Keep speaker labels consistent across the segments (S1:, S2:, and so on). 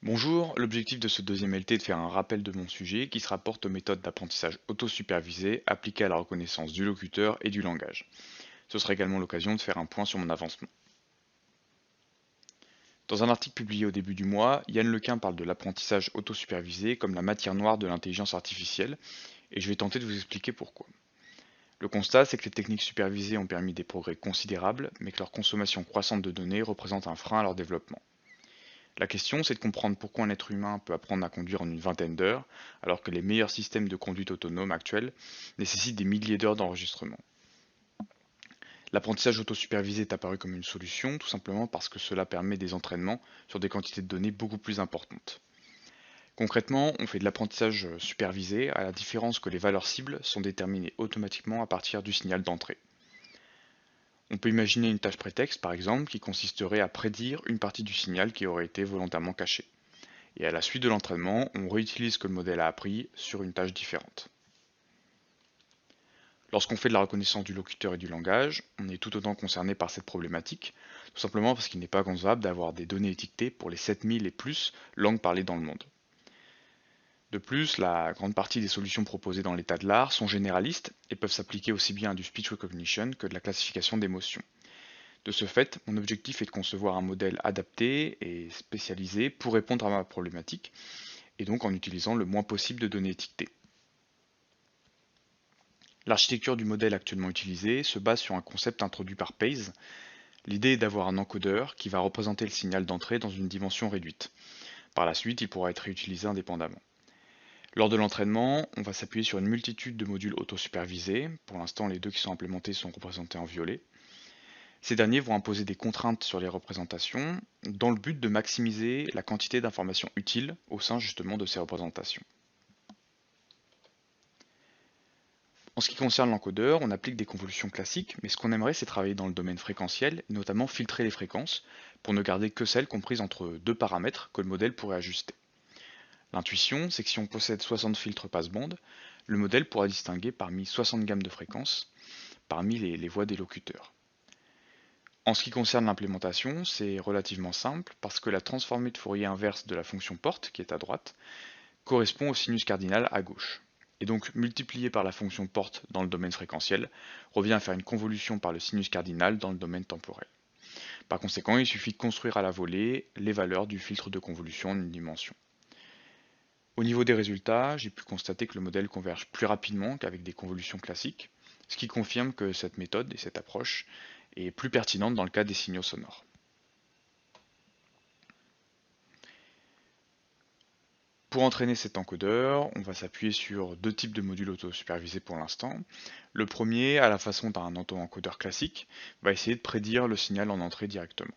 S1: Bonjour, l'objectif de ce deuxième LT est de faire un rappel de mon sujet qui se rapporte aux méthodes d'apprentissage auto-supervisé appliquées à la reconnaissance du locuteur et du langage. Ce sera également l'occasion de faire un point sur mon avancement. Dans un article publié au début du mois, Yann Lequin parle de l'apprentissage auto-supervisé comme la matière noire de l'intelligence artificielle, et je vais tenter de vous expliquer pourquoi. Le constat, c'est que les techniques supervisées ont permis des progrès considérables, mais que leur consommation croissante de données représente un frein à leur développement. La question, c'est de comprendre pourquoi un être humain peut apprendre à conduire en une vingtaine d'heures, alors que les meilleurs systèmes de conduite autonome actuels nécessitent des milliers d'heures d'enregistrement. L'apprentissage autosupervisé est apparu comme une solution, tout simplement parce que cela permet des entraînements sur des quantités de données beaucoup plus importantes. Concrètement, on fait de l'apprentissage supervisé, à la différence que les valeurs cibles sont déterminées automatiquement à partir du signal d'entrée. On peut imaginer une tâche prétexte, par exemple, qui consisterait à prédire une partie du signal qui aurait été volontairement cachée. Et à la suite de l'entraînement, on réutilise ce que le modèle a appris sur une tâche différente. Lorsqu'on fait de la reconnaissance du locuteur et du langage, on est tout autant concerné par cette problématique, tout simplement parce qu'il n'est pas concevable d'avoir des données étiquetées pour les 7000 et plus langues parlées dans le monde. De plus, la grande partie des solutions proposées dans l'état de l'art sont généralistes et peuvent s'appliquer aussi bien à du speech recognition que de la classification d'émotions. De ce fait, mon objectif est de concevoir un modèle adapté et spécialisé pour répondre à ma problématique, et donc en utilisant le moins possible de données étiquetées. L'architecture du modèle actuellement utilisé se base sur un concept introduit par Pays. L'idée est d'avoir un encodeur qui va représenter le signal d'entrée dans une dimension réduite. Par la suite, il pourra être réutilisé indépendamment. Lors de l'entraînement, on va s'appuyer sur une multitude de modules autosupervisés. Pour l'instant, les deux qui sont implémentés sont représentés en violet. Ces derniers vont imposer des contraintes sur les représentations dans le but de maximiser la quantité d'informations utiles au sein justement de ces représentations. En ce qui concerne l'encodeur, on applique des convolutions classiques, mais ce qu'on aimerait c'est travailler dans le domaine fréquentiel, et notamment filtrer les fréquences, pour ne garder que celles comprises entre deux paramètres que le modèle pourrait ajuster. L'intuition, c'est que si on possède 60 filtres passe-bande, le modèle pourra distinguer parmi 60 gammes de fréquences, parmi les voix des locuteurs. En ce qui concerne l'implémentation, c'est relativement simple, parce que la transformée de Fourier inverse de la fonction porte, qui est à droite, correspond au sinus cardinal à gauche. Et donc multiplié par la fonction porte dans le domaine fréquentiel revient à faire une convolution par le sinus cardinal dans le domaine temporel. Par conséquent, il suffit de construire à la volée les valeurs du filtre de convolution en une dimension. Au niveau des résultats, j'ai pu constater que le modèle converge plus rapidement qu'avec des convolutions classiques, ce qui confirme que cette méthode et cette approche est plus pertinente dans le cas des signaux sonores. Pour entraîner cet encodeur, on va s'appuyer sur deux types de modules auto-supervisés pour l'instant. Le premier, à la façon d'un auto-encodeur classique, va essayer de prédire le signal en entrée directement.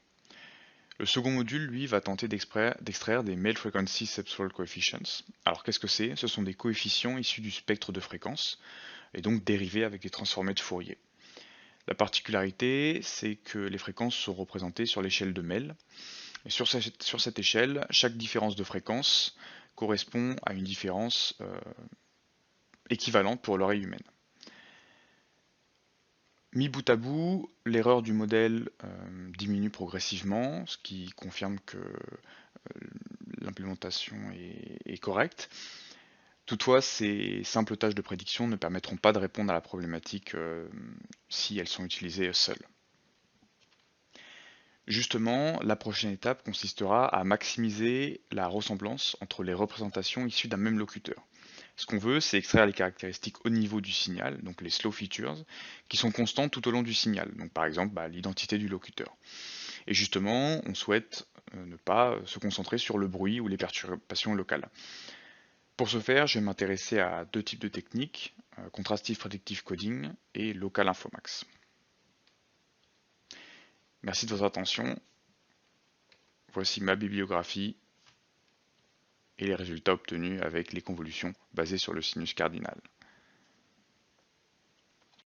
S1: Le second module, lui, va tenter d'extraire des Male Frequency Substrate Coefficients. Alors qu'est-ce que c'est? Ce sont des coefficients issus du spectre de fréquences, et donc dérivés avec des transformés de Fourier. La particularité, c'est que les fréquences sont représentées sur l'échelle de Mel, et sur cette échelle, chaque différence de fréquence correspond à une différence équivalente pour l'oreille humaine. Mis bout à bout, l'erreur du modèle diminue progressivement, ce qui confirme que l'implémentation est correcte. Toutefois, ces simples tâches de prédiction ne permettront pas de répondre à la problématique si elles sont utilisées seules. Justement, la prochaine étape consistera à maximiser la ressemblance entre les représentations issues d'un même locuteur. Ce qu'on veut, c'est extraire les caractéristiques au niveau du signal, donc les slow features, qui sont constantes tout au long du signal, donc par exemple l'identité du locuteur. Et justement, on souhaite ne pas se concentrer sur le bruit ou les perturbations locales. Pour ce faire, je vais m'intéresser à deux types de techniques, Contrastive Predictive Coding et Local Infomax. Merci de votre attention. Voici ma bibliographie et les résultats obtenus avec les convolutions basées sur le sinus cardinal.